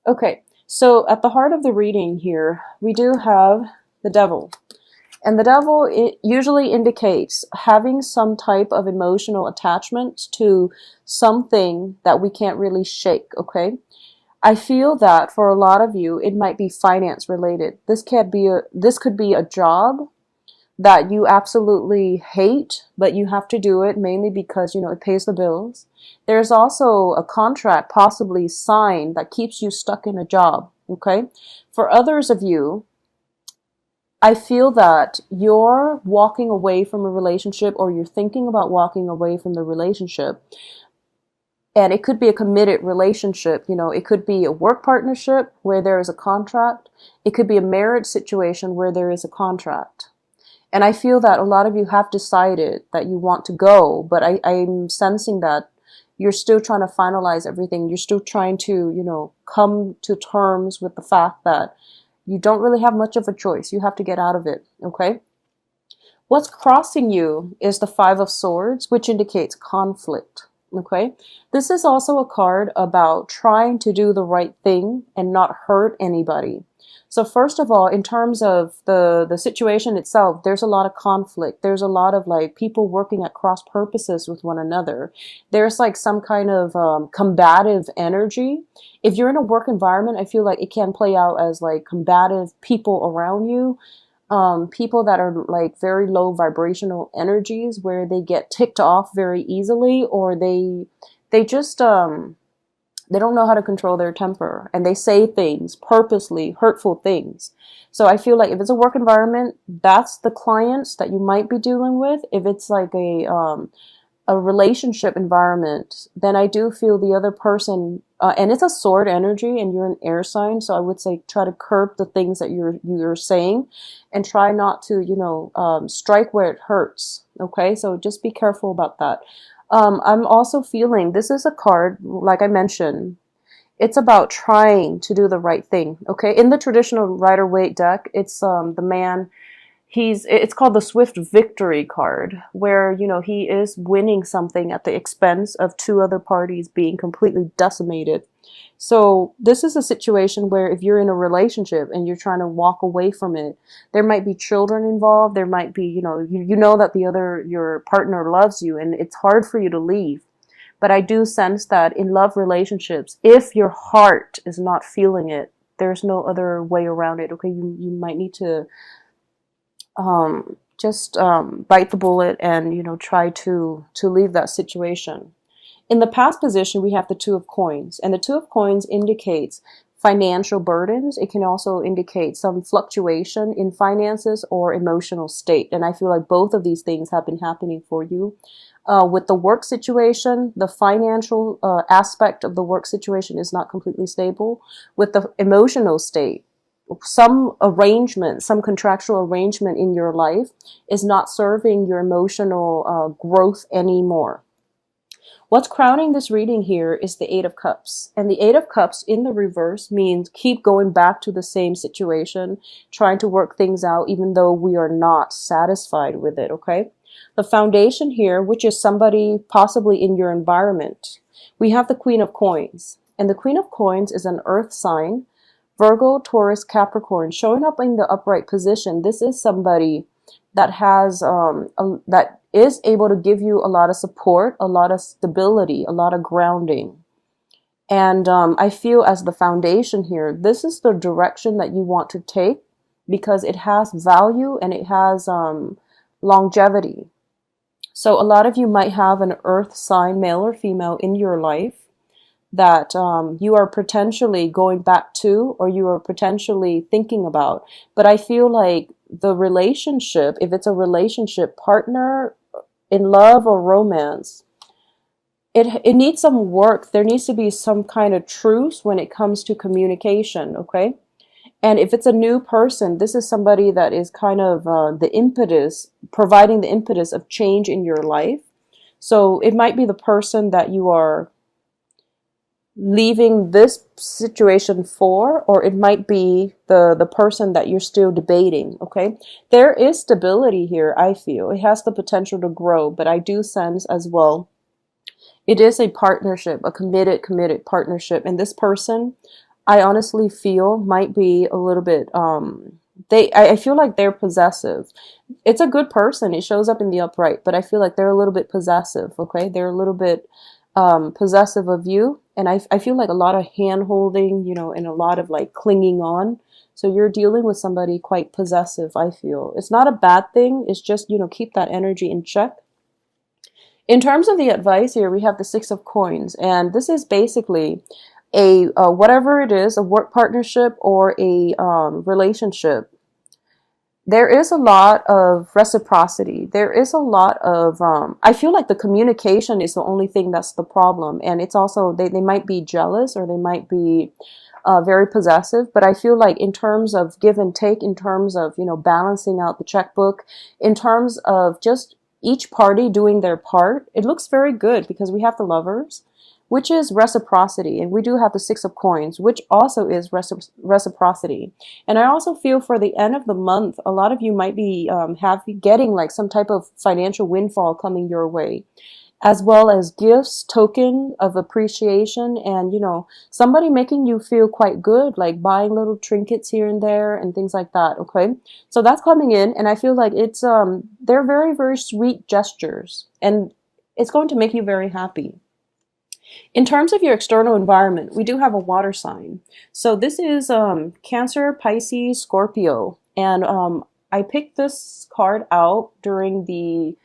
Okay, so at the heart of the reading here, we do have the devil. And the devil, it usually indicates having some type of emotional attachment to something that we can't really shake, okay? I feel that for a lot of you, it might be finance related. This could be a job that you absolutely hate, but you have to do it mainly because, it pays the bills. There's also a contract possibly signed that keeps you stuck in a job, okay? For others of you, I feel that you're walking away from a relationship or you're thinking about walking away from the relationship. And it could be a committed relationship. It could be a work partnership where there is a contract. It could be a marriage situation where there is a contract. And I feel that a lot of you have decided that you want to go, but I'm sensing that you're still trying to finalize everything. You're still trying to, come to terms with the fact that you don't really have much of a choice. You have to get out of it, okay? What's crossing you is the Five of Swords, which indicates conflict, okay? This is also a card about trying to do the right thing and not hurt anybody. So first of all, in terms of the situation itself, there's a lot of conflict. There's a lot of like people working at cross purposes with one another. There's like some kind of combative energy. If you're in a work environment, I feel like it can play out as like combative people around you. People that are like very low vibrational energies where they get ticked off very easily, or they just they don't know how to control their temper and they say things purposely, hurtful things. So I feel like if it's a work environment, that's the clients that you might be dealing with. If it's like a relationship environment, then I do feel the other person, and it's a sword energy and you're an air sign. So I would say try to curb the things that you're saying and try not to, strike where it hurts. Okay. So just be careful about that. I'm also feeling this is a card, like I mentioned, it's about trying to do the right thing. Okay. In the traditional Rider-Waite deck, it's, the man, it's called the Swift Victory card, where he is winning something at the expense of two other parties being completely decimated. So this is a situation where if you're in a relationship and you're trying to walk away from it, there might be children involved. There might be, you know that your partner loves you and it's hard for you to leave. But I do sense that in love relationships, if your heart is not feeling it, there's no other way around it. Okay, you might need to just bite the bullet and try to leave that situation. In the past position, we have the Two of Coins, and the Two of Coins indicates financial burdens. It can also indicate some fluctuation in finances or emotional state, and I feel like both of these things have been happening for you. With the work situation, the financial aspect of the work situation is not completely stable. With the emotional state, some arrangement, some contractual arrangement in your life is not serving your emotional growth anymore. What's crowning this reading here is the Eight of Cups. And the Eight of Cups in the reverse means keep going back to the same situation, trying to work things out even though we are not satisfied with it, okay? The foundation here, which is somebody possibly in your environment, we have the Queen of Coins. And the Queen of Coins is an earth sign, Virgo, Taurus, Capricorn, showing up in the upright position. This is somebody that has that is able to give you a lot of support, a lot of stability, a lot of grounding. And I feel as the foundation here, this is the direction that you want to take because it has value and it has longevity. So a lot of you might have an earth sign, male or female, in your life that you are potentially going back to or you are potentially thinking about. But I feel like the relationship, if it's a relationship partner in love or romance, it needs some work. There needs to be some kind of truce when it comes to communication, okay? And if it's a new person, this is somebody that is kind of the impetus, providing the impetus of change in your life. So it might be the person that you are leaving this situation for, or it might be the person that you're still debating, okay? There is stability here, I feel. It has the potential to grow, but I do sense as well, it is a partnership, a committed partnership. And this person, I honestly feel might be a little bit, I feel like they're possessive. It's a good person. It shows up in the upright, but I feel like they're a little bit possessive. Okay. They're a little bit, possessive of you. And I feel like a lot of hand holding, you know, and a lot of like clinging on. So you're dealing with somebody quite possessive, I feel. It's not a bad thing. It's just, you know, keep that energy in check. In terms of the advice here, we have the Six of Coins, and this is basically a whatever it is, a work partnership or a relationship. There is a lot of reciprocity. There is a lot of, I feel like the communication is the only thing that's the problem. And it's also, they might be jealous or they might be very possessive. But I feel like in terms of give and take, in terms of, you know, balancing out the checkbook, in terms of just each party doing their part, it looks very good because we have the Lovers, which is reciprocity. And we do have the Six of Coins, which also is reciprocity. And I also feel for the end of the month, a lot of you might be getting like some type of financial windfall coming your way, as well as gifts, token of appreciation, and, you know, somebody making you feel quite good, like buying little trinkets here and there and things like that. Okay. So that's coming in. And I feel like it's, they're very, very sweet gestures, and it's going to make you very happy. In terms of your external environment, we do have a water sign. So this is Cancer, Pisces, Scorpio. And I picked this card out during the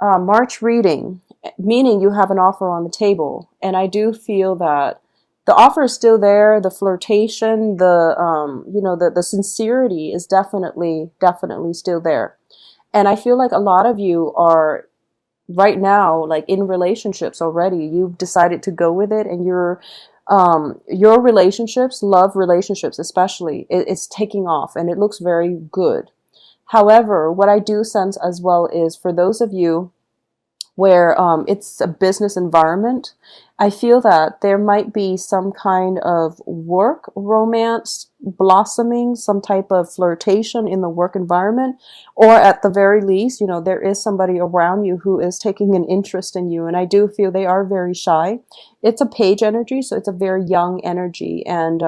March reading, meaning you have an offer on the table. And I do feel that the offer is still there. The flirtation, you know, the sincerity is definitely still there. And I feel like a lot of you are right now, like in relationships already. You've decided to go with it, and your relationships, love relationships especially, it's taking off and it looks very good. However, what I do sense as well is for those of you where it's a business environment, I feel that there might be some kind of work romance blossoming, some type of flirtation in the work environment, or at the very least, you know, there is somebody around you who is taking an interest in you. And I do feel they are very shy. It's a page energy, so it's a very young energy. And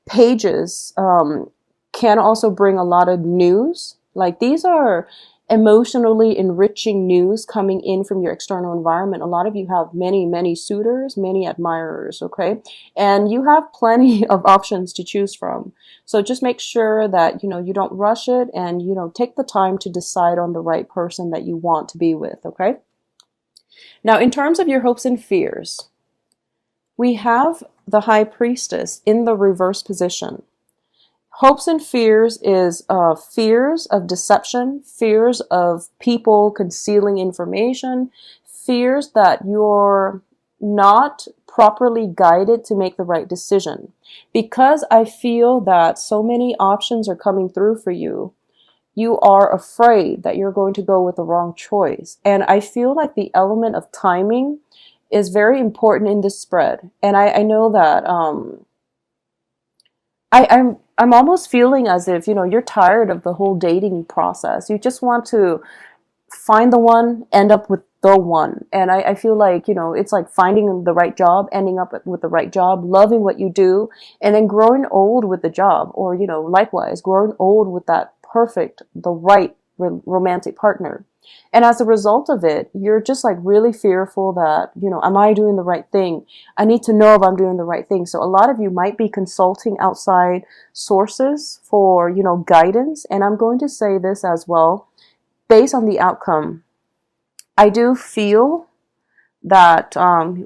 pages can also bring a lot of news. Like these are emotionally enriching news coming in from your external environment. A lot of you have many, many suitors, many admirers, okay? And you have plenty of options to choose from. So just make sure that, you know, you don't rush it, and, you know, take the time to decide on the right person that you want to be with, okay? Now, in terms of your hopes and fears, we have the High Priestess in the reverse position. Hopes and fears is fears of deception, fears of people concealing information, fears that you're not properly guided to make the right decision. Because I feel that so many options are coming through for you, you are afraid that you're going to go with the wrong choice. And I feel like the element of timing is very important in this spread. And I know that I'm almost feeling as if, you know, you're tired of the whole dating process. You just want to find the one, end up with the one. And I feel like, you know, it's like finding the right job, ending up with the right job, loving what you do, and then growing old with the job. Or, you know, likewise, growing old with that perfect, the right romantic partner. And as a result of it, you're just like really fearful that, you know, am I doing the right thing? I need to know if I'm doing the right thing. So a lot of you might be consulting outside sources for, you know, guidance. And I'm going to say this as well, based on the outcome. I do feel that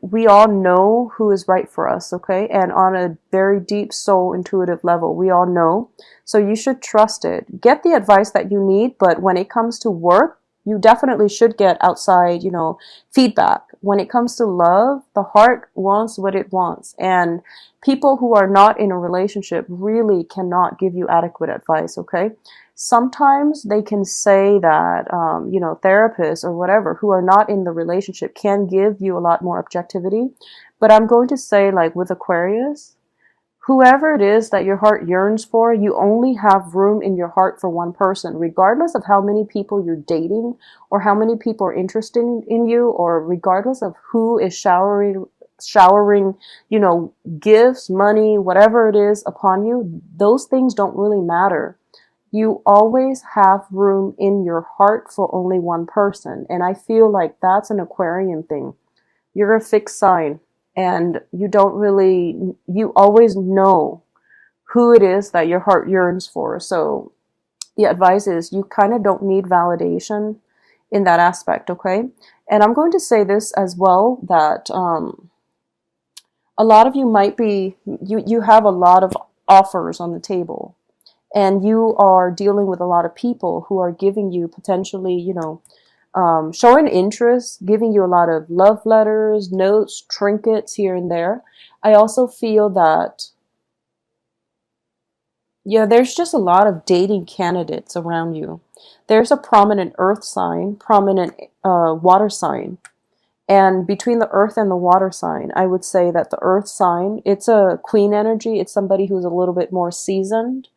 we all know who is right for us, okay? And on a very deep soul intuitive level, we all know. So you should trust it. Get the advice that you need, but when it comes to work, you definitely should get outside, you know, feedback. When it comes to love, the heart wants what it wants. And people who are not in a relationship really cannot give you adequate advice, okay? Sometimes they can say that, you know, therapists or whatever who are not in the relationship can give you a lot more objectivity. But I'm going to say, like with Aquarius, whoever it is that your heart yearns for, you only have room in your heart for one person, regardless of how many people you're dating or how many people are interested in you, or regardless of who is showering showering, gifts, money, whatever it is upon you, those things don't really matter. You always have room in your heart for only one person. And I feel like that's an Aquarian thing. You're a fixed sign, and you always know who it is that your heart yearns for. So the advice is you kind of don't need validation in that aspect, okay? And I'm going to say this as well, that a lot of you might be, you have a lot of offers on the table, and you are dealing with a lot of people who are giving you potentially, showing interest, giving you a lot of love letters, notes, trinkets here and there. I also feel that, yeah, there's just a lot of dating candidates around you. There's a prominent earth sign, prominent water sign. And between the earth and the water sign, I would say that the earth sign, it's a queen energy. It's somebody who's a little bit more seasoned.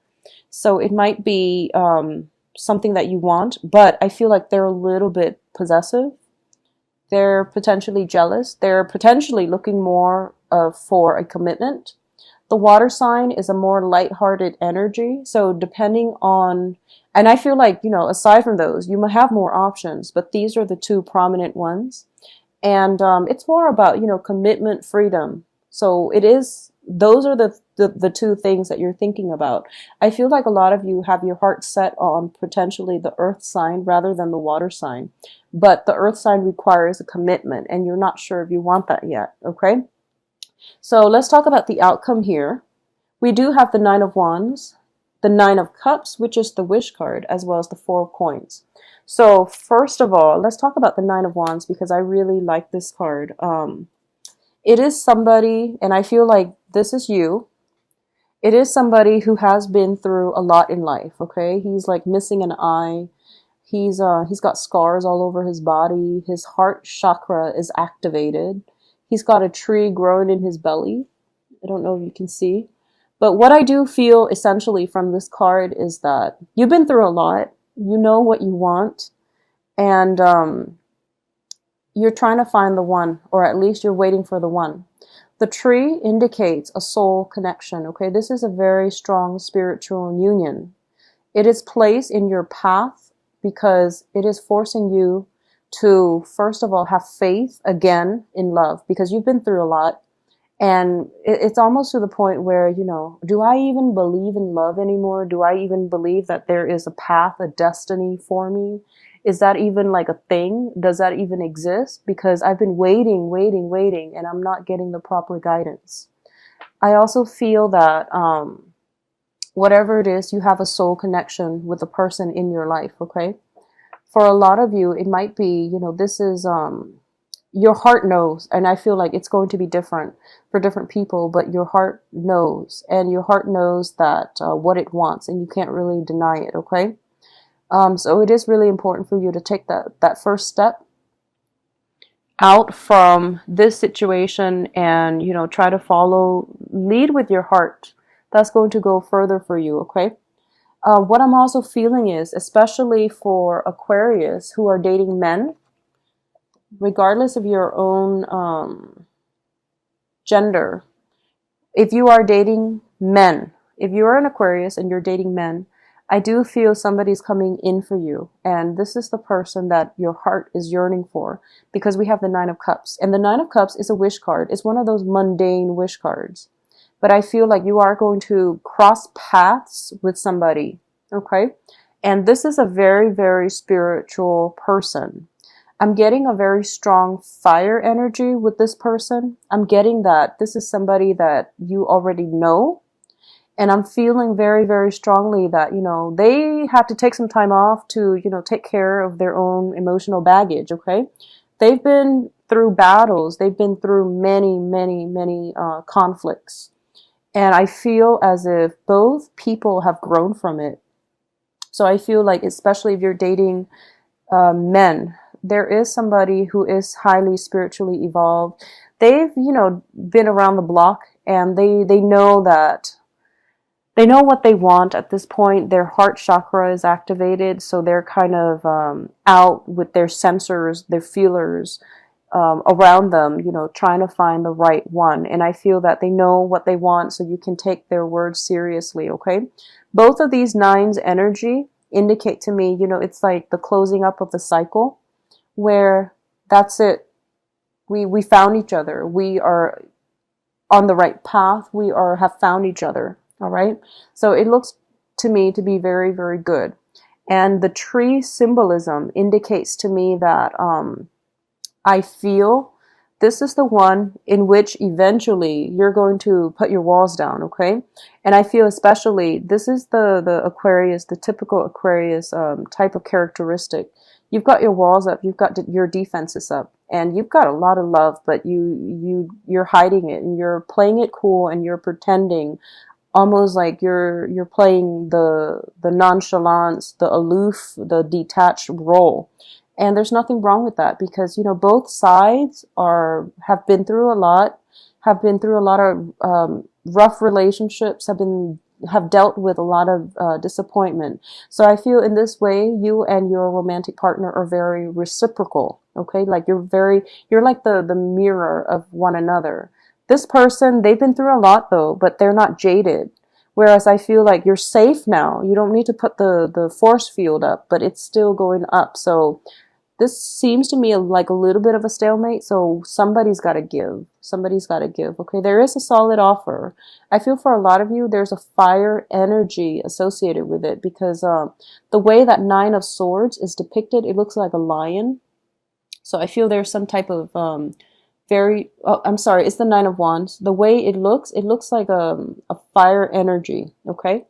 So it might be something that you want, but I feel like they're a little bit possessive. They're potentially jealous. They're potentially looking more for a commitment. The water sign is a more lighthearted energy. So depending on, and I feel like, aside from those, you might have more options, but these are the two prominent ones. And it's more about, commitment, freedom. So those are the two things that you're thinking about. I feel like a lot of you have your heart set on potentially the earth sign rather than the water sign. But the earth sign requires a commitment, and you're not sure if you want that yet, okay? So let's talk about the outcome here. We do have the Nine of Wands, the Nine of Cups, which is the wish card, as well as the Four of Coins. So first of all, let's talk about the Nine of Wands, because I really like this card. It is somebody, and I feel like this is you. It is somebody who has been through a lot in life, okay? He's like missing an eye. He's got scars all over his body. His heart chakra is activated. He's got a tree growing in his belly. I don't know if you can see. But what I do feel essentially from this card is that you've been through a lot. You know what you want. And you're trying to find the one, or at least you're waiting for the one. The tree indicates a soul connection, okay? This is a very strong spiritual union. It is placed in your path because it is forcing you to, first of all, have faith again in love, because you've been through a lot. And it's almost to the point where, do I even believe in love anymore? Do I even believe that there is a path, a destiny for me? Is that even like a thing? Does that even exist? Because I've been waiting, and I'm not getting the proper guidance. I also feel that whatever it is, you have a soul connection with the person in your life, okay? For a lot of you, it might be, this is, your heart knows, and I feel like it's going to be different for different people, but your heart knows, and your heart knows that what it wants, and you can't really deny it, okay? So it is really important for you to take that first step out from this situation and, try to lead with your heart. That's going to go further for you, okay? What I'm also feeling is, especially for Aquarius who are dating men, regardless of your own gender, if you are dating men, if you are an Aquarius and you're dating men, I do feel somebody's coming in for you. And this is the person that your heart is yearning for, because we have the Nine of Cups. And the Nine of Cups is a wish card. It's one of those mundane wish cards. But I feel like you are going to cross paths with somebody, okay? And this is a very, very spiritual person. I'm getting a very strong fire energy with this person. I'm getting that this is somebody that you already know. And I'm feeling very, very strongly that, they have to take some time off to, take care of their own emotional baggage, okay? They've been through battles. They've been through many, many, many conflicts. And I feel as if both people have grown from it. So I feel like, especially if you're dating men, there is somebody who is highly spiritually evolved. They've, been around the block, and they know that they know what they want at this point. Their heart chakra is activated, so they're kind of out with their sensors, their feelers, around them, you know, trying to find the right one. And I feel that they know what they want, so you can take their words seriously, okay? Both of these nines energy indicate to me, you know, it's like the closing up of the cycle where that's it. We found each other. We are on the right path. We have found each other. All right. So it looks to me to be very, very good. And the tree symbolism indicates to me that I feel this is the one in which eventually you're going to put your walls down, okay? And I feel especially this is the Aquarius, the typical Aquarius type of characteristic. You've got your walls up, you've got your defenses up, and you've got a lot of love, but you're hiding it and you're playing it cool and you're pretending almost like you're playing the nonchalance, the aloof, the detached role. And there's nothing wrong with that because, you know, both sides have been through a lot, of rough relationships, have dealt with a lot of disappointment. So I feel in this way, you and your romantic partner are very reciprocal. Okay, like you're like the mirror of one another. This person, they've been through a lot though, but they're not jaded. Whereas I feel like you're safe now. You don't need to put the force field up, but it's still going up. So this seems to me like a little bit of a stalemate. So somebody's got to give. Somebody's got to give. Okay, there is a solid offer. I feel for a lot of you, there's a fire energy associated with it because the way that Nine of Swords is depicted, it looks like a lion. So I feel there's some type of I'm sorry, it's the Nine of Wands. The way it looks like a fire energy, okay?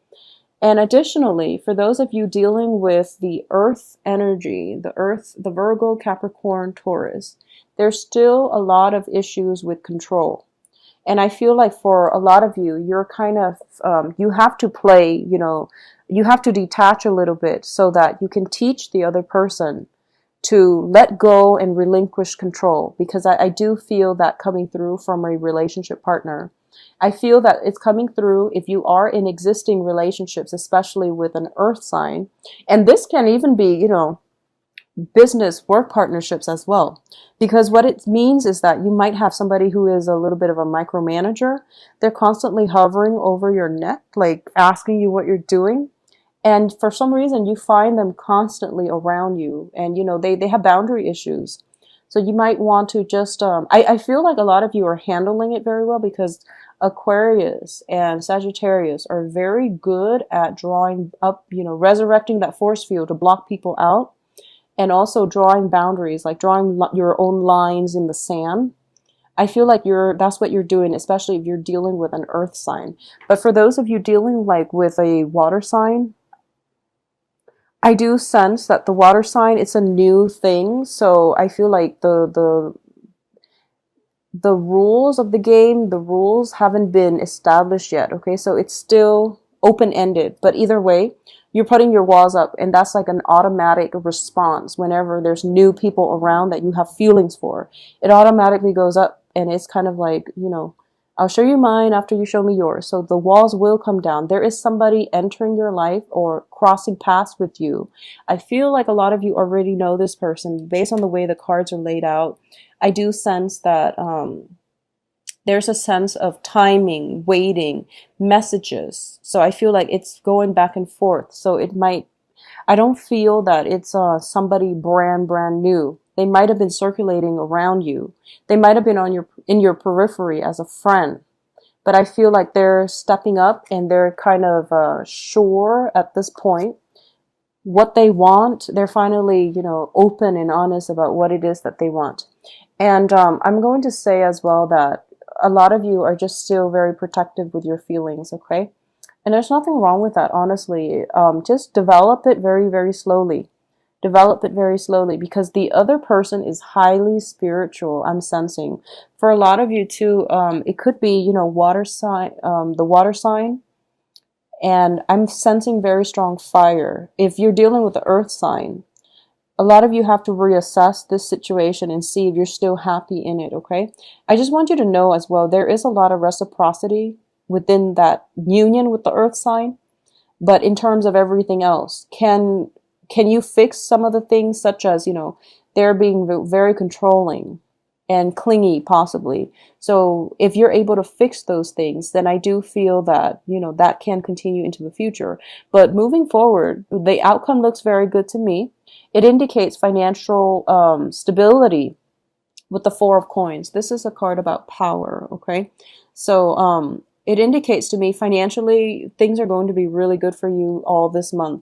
And additionally, for those of you dealing with the earth energy, the Virgo, Capricorn, Taurus, there's still a lot of issues with control. And I feel like for a lot of you, you're kind of, you have to play, you know, you have to detach a little bit so that you can teach the other person to let go and relinquish control, because I do feel that coming through from a relationship partner. I feel that it's coming through if you are in existing relationships, especially with an earth sign. And this can even be, you know, business work partnerships as well. Because what it means is that you might have somebody who is a little bit of a micromanager. They're constantly hovering over your neck, like asking you what you're doing. And for some reason, you find them constantly around you. And, you know, they have boundary issues. So you might want to just, I feel like a lot of you are handling it very well because Aquarius and Sagittarius are very good at drawing up, you know, resurrecting that force field to block people out. And also drawing boundaries, like drawing your own lines in the sand. I feel like that's what you're doing, especially if you're dealing with an earth sign. But for those of you dealing like with a water sign, I do sense that the water sign, it's a new thing. So I feel like the rules of the game, the rules haven't been established yet. Okay, so it's still open-ended. But either way, you're putting your walls up, and that's like an automatic response whenever there's new people around that you have feelings for. It automatically goes up, and it's kind of like, you know, I'll show you mine after you show me yours. So the walls will come down. There is somebody entering your life or crossing paths with you. I feel like a lot of you already know this person based on the way the cards are laid out. I do sense that there's a sense of timing, waiting, messages. So I feel like it's going back and forth. So I don't feel that it's somebody brand new. They might have been circulating around you. They might have been in your periphery as a friend. But I feel like they're stepping up and they're kind of sure at this point what they want. They're finally, you know, open and honest about what it is that they want. And I'm going to say as well that a lot of you are just still very protective with your feelings, okay? And there's nothing wrong with that, honestly. Just develop it very, very slowly. Develop it very slowly because the other person is highly spiritual, I'm sensing. For a lot of you too, it could be, you know, water sign, the water sign. And I'm sensing very strong fire. If you're dealing with the earth sign, a lot of you have to reassess this situation and see if you're still happy in it, okay? I just want you to know as well, there is a lot of reciprocity within that union with the earth sign. But in terms of everything else, can you fix some of the things such as, you know, they're being very controlling. and clingy possibly. So if you're able to fix those things, then I do feel that, you know, that can continue into the future. But moving forward, the outcome looks very good to me. It indicates financial stability with the Four of Coins. This is a card about power, okay? So it indicates to me financially things are going to be really good for you all this month.